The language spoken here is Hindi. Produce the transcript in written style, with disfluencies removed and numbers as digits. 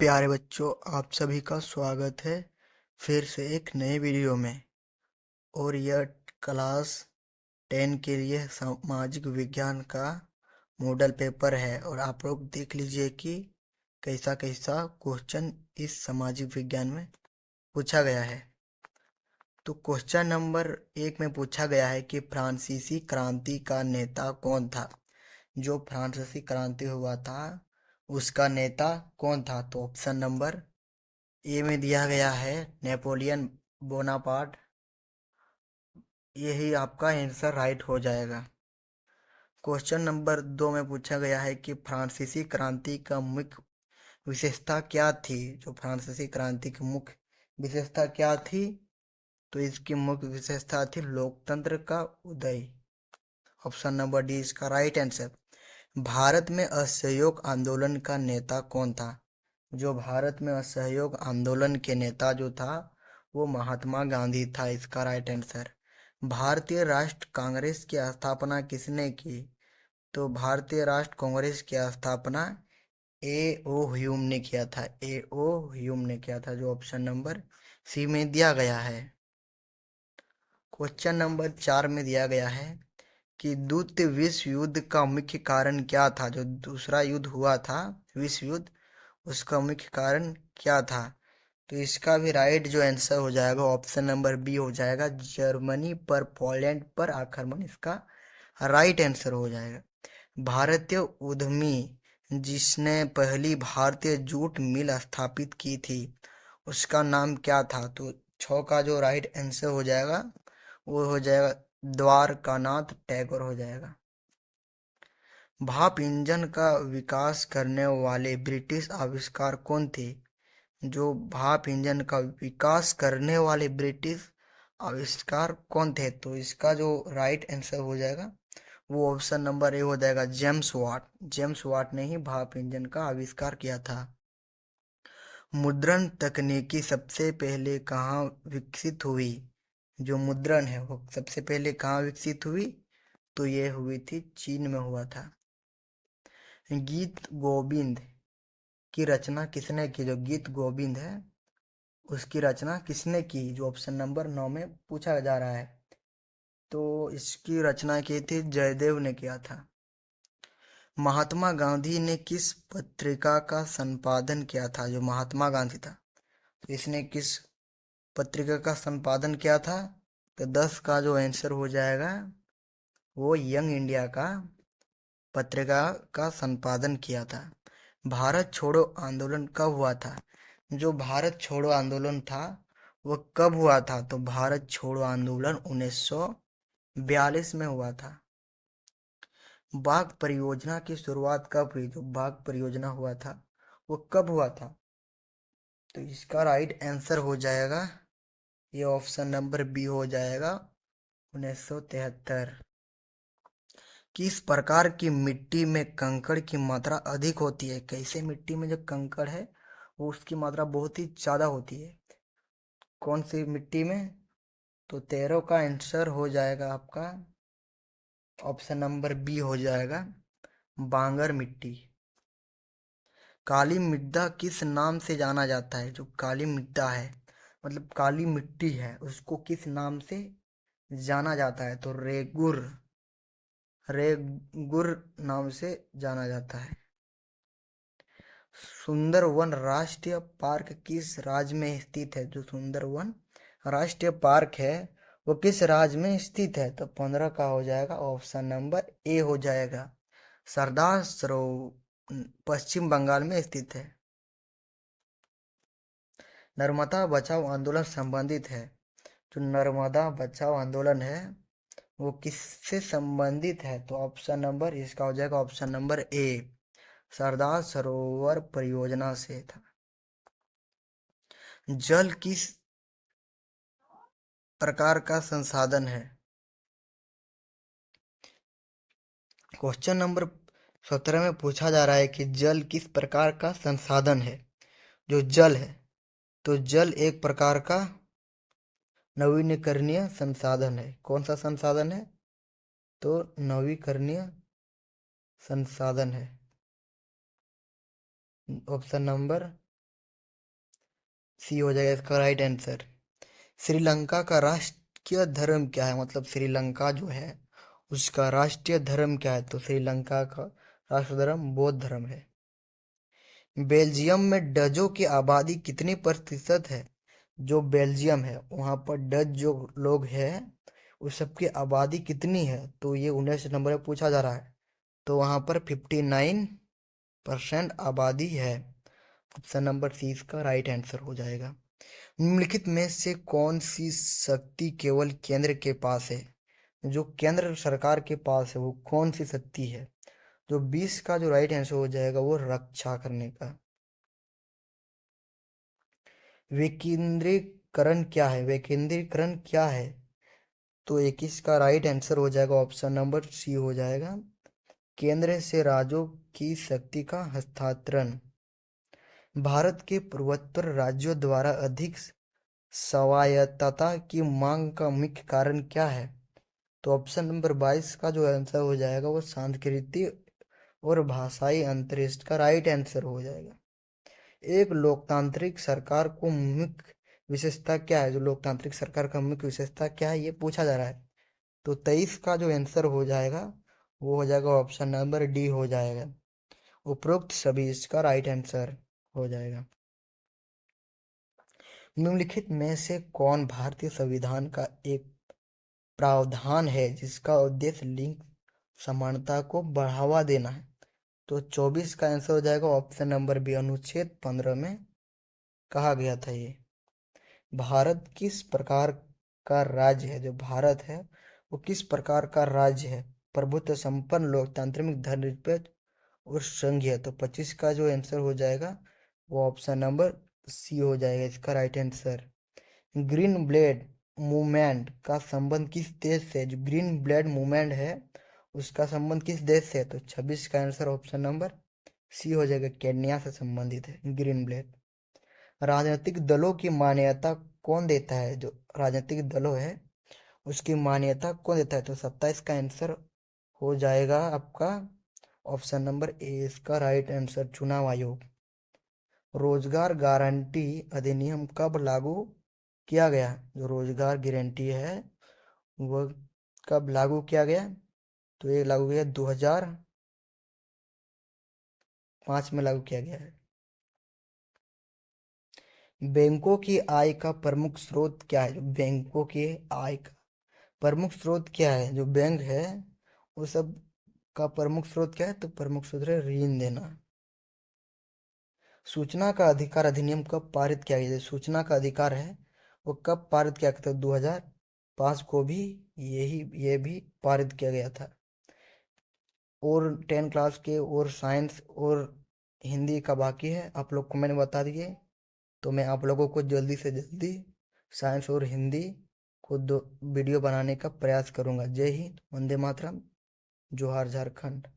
प्यारे बच्चों, आप सभी का स्वागत है फिर से एक नए वीडियो में। और यह क्लास 10 के लिए सामाजिक विज्ञान का मॉडल पेपर है। और आप लोग देख लीजिए कि कैसा कैसा क्वेश्चन इस सामाजिक विज्ञान में पूछा गया है। तो क्वेश्चन नंबर 1 में पूछा गया है कि फ्रांसीसी क्रांति का नेता कौन था। जो फ्रांसीसी क्रांति हुआ था उसका नेता कौन था। तो ऑप्शन नंबर ए में दिया गया है नेपोलियन बोनापार्ट। यही आपका आंसर राइट हो जाएगा। क्वेश्चन नंबर 2 में पूछा गया है कि फ्रांसीसी क्रांति का मुख्य विशेषता क्या थी। जो फ्रांसीसी क्रांति की मुख्य विशेषता क्या थी, तो इसकी मुख्य विशेषता थी लोकतंत्र का उदय। ऑप्शन नंबर डी इसका राइट आंसर। भारत में असहयोग आंदोलन का नेता कौन था। जो भारत में असहयोग आंदोलन के नेता जो था वो महात्मा गांधी था। इसका राइट आंसर। भारतीय राष्ट्र कांग्रेस की स्थापना किसने की। तो भारतीय राष्ट्र कांग्रेस की स्थापना ए ओ ह्यूम ने किया था। ए ओ ह्यूम ने किया था, जो ऑप्शन नंबर सी में दिया गया है। क्वेश्चन नंबर 4 में दिया गया है कि द्वितीय विश्व युद्ध का मुख्य कारण क्या था। जो दूसरा युद्ध हुआ था विश्व युद्ध, उसका मुख्य कारण क्या था। तो इसका भी राइट जो आंसर हो जाएगा ऑप्शन नंबर बी हो जाएगा। जर्मनी पर पोलैंड पर आक्रमण इसका राइट आंसर हो जाएगा। भारतीय उद्यमी जिसने पहली भारतीय जूट मिल स्थापित की थी उसका नाम क्या था। तो 6 का जो राइट आंसर हो जाएगा वो हो जाएगा द्वारकानाथ टैगोर हो जाएगा। भाप इंजन का विकास करने वाले ब्रिटिश आविष्कार कौन थे। जो भाप इंजन का विकास करने वाले ब्रिटिश आविष्कार कौन थे। तो इसका जो राइट आंसर हो जाएगा वो ऑप्शन नंबर ए हो जाएगा जेम्स वाट। जेम्स वाट ने ही भाप इंजन का आविष्कार किया था। मुद्रण तकनीकी सबसे पहले कहाँ विकसित हुई। जो मुद्रण है वो सबसे पहले कहाँ विकसित हुई, तो ये हुई थी चीन में हुआ था। गीत गोविंद की रचना किसने की। जो गीत गोविंद है उसकी रचना किसने की, जो ऑप्शन नंबर 9 में पूछा जा रहा है। तो इसकी रचना की थी जयदेव ने किया था। महात्मा गांधी ने किस पत्रिका का संपादन किया था। जो महात्मा गांधी था तो इसने किस पत्रिका का संपादन किया था। तो 10 का जो आंसर हो जाएगा वो यंग इंडिया का पत्रिका का संपादन किया था। भारत छोड़ो आंदोलन कब हुआ था। जो भारत छोड़ो आंदोलन था वो कब हुआ था। तो भारत छोड़ो आंदोलन 1942 में हुआ था। बाघ परियोजना की शुरुआत कब हुई। जो बाघ परियोजना हुआ था वो कब हुआ था। तो इसका राइट आंसर हो जाएगा ये ऑप्शन नंबर बी हो जाएगा 1973। किस प्रकार की मिट्टी में कंकड़ की मात्रा अधिक होती है। कैसे मिट्टी में जो कंकड़ है वो उसकी मात्रा बहुत ही ज्यादा होती है। कौन सी मिट्टी में। तो 13 का आंसर हो जाएगा आपका ऑप्शन नंबर बी हो जाएगा बांगर मिट्टी। काली मृदा किस नाम से जाना जाता है। जो काली मृदा है मतलब काली मिट्टी है उसको किस नाम से जाना जाता है। तो रेगुर रेगुर नाम से जाना जाता है। सुंदरवन राष्ट्रीय पार्क किस राज्य में स्थित है। जो सुंदरवन राष्ट्रीय पार्क है वो किस राज्य में स्थित है। तो 15 का हो जाएगा ऑप्शन नंबर ए हो जाएगा। सरदार सरोवर पश्चिम बंगाल में स्थित है। नर्मदा बचाओ आंदोलन संबंधित है। जो नर्मदा बचाओ आंदोलन है वो किससे संबंधित है। तो ऑप्शन नंबर इसका हो जाएगा option number A Sardar Sarovar परियोजना से था। जल किस प्रकार का संसाधन है। क्वेश्चन नंबर 17 में पूछा जा रहा है कि जल किस प्रकार का संसाधन है। जो जल है तो जल एक प्रकार का नवीकरणीय संसाधन है। कौन सा संसाधन है। तो नवीकरणीय संसाधन है। ऑप्शन नंबर सी हो जाएगा इसका राइट आंसर। श्रीलंका का राष्ट्रीय धर्म क्या है, मतलब श्रीलंका जो है उसका राष्ट्रीय धर्म क्या है, तो श्रीलंका का राष्ट्रीय धर्म बौद्ध धर्म है। बेल्जियम में डचों की आबादी कितनी प्रतिशत है? जो बेल्जियम है वहाँ पर डच जो लोग हैं उस सबकी आबादी कितनी है, तो ये 19 नंबर में पूछा जा रहा है। तो वहाँ पर 59% आबादी है। ऑप्शन नंबर सी इसका राइट आंसर हो जाएगा। निम्नलिखित में से कौन सी शक्ति केवल केंद्र के पास है? जो केंद्र सरकार के पास है वो कौन सी शक्ति है? जो 20 का जो राइट आंसर हो जाएगा वो रक्षा करने का। विकेंद्रीकरण क्या है? विकेंद्रीकरण क्या है? तो 21 का राइट आंसर हो जाएगा, ऑप्शन नंबर सी हो जाएगा, केंद्र से राज्यों की शक्ति का हस्तांतरण। भारत के पूर्वोत्तर राज्यों द्वारा अधिक स्वायत्तता की मांग का मुख्य कारण क्या है? तो ऑप्शन नंबर 22 का जो आंसर हो जाएगा वो सांस्कृतिक और भाषाई अंतरिक्ष का राइट आंसर हो जाएगा। एक लोकतांत्रिक सरकार को मुख्य विशेषता क्या है? जो लोकतांत्रिक सरकार का मुख्य विशेषता क्या है ये पूछा जा रहा है। तो 23 का जो आंसर हो जाएगा वो हो जाएगा ऑप्शन नंबर डी हो जाएगा। उपरोक्त सभी इसका राइट आंसर हो जाएगा। निम्नलिखित में से कौन भारतीय संविधान का एक प्रावधान है जिसका उद्देश्य लिंग समानता को बढ़ावा देना है? तो 24 का आंसर हो जाएगा ऑप्शन नंबर बी, अनुच्छेद 15 में कहा गया था ये। भारत किस प्रकार का राज्य है? जो भारत है वो किस प्रकार का राज्य है? प्रभुत्व संपन्न, लोकतांत्रिक, धर्मनिरपेक्ष और संघीय। तो 25 का जो आंसर हो जाएगा वो ऑप्शन नंबर सी हो जाएगा इसका right answer. Green blade movement का संबंध किस देश से? जो ग्रीन ब्लेड मूवमेंट है उसका संबंध किस देश से? तो 26 का आंसर ऑप्शन नंबर सी हो जाएगा, केन्या से संबंधित है ग्रीन ब्लेड। राजनीतिक दलों की मान्यता कौन देता है? जो राजनीतिक दलों है उसकी मान्यता कौन देता है? तो 27 का आंसर हो जाएगा आपका ऑप्शन नंबर ए इसका राइट आंसर, चुनाव आयोग। रोजगार गारंटी अधिनियम कब लागू किया गया? जो रोजगार गारंटी है वह कब लागू किया गया? तो ये लागू किया 2005 में लागू किया गया है। बैंकों की आय का प्रमुख स्रोत क्या है? जो बैंकों की आय का प्रमुख स्रोत क्या है? जो बैंक है वो सब का प्रमुख स्रोत क्या है? तो प्रमुख स्रोत है ऋण देना। सूचना का अधिकार अधिनियम कब पारित किया गया? सूचना का अधिकार है वो कब पारित किया गया था? 2005 को भी ये भी पारित किया गया था। और 10 क्लास के और साइंस और हिंदी का बाकी है, आप लोग को मैंने बता दिए। तो मैं आप लोगों को जल्दी से जल्दी साइंस और हिंदी को दो वीडियो बनाने का प्रयास करूंगा। जय हिंद, वंदे मातरम, जोहार झारखंड।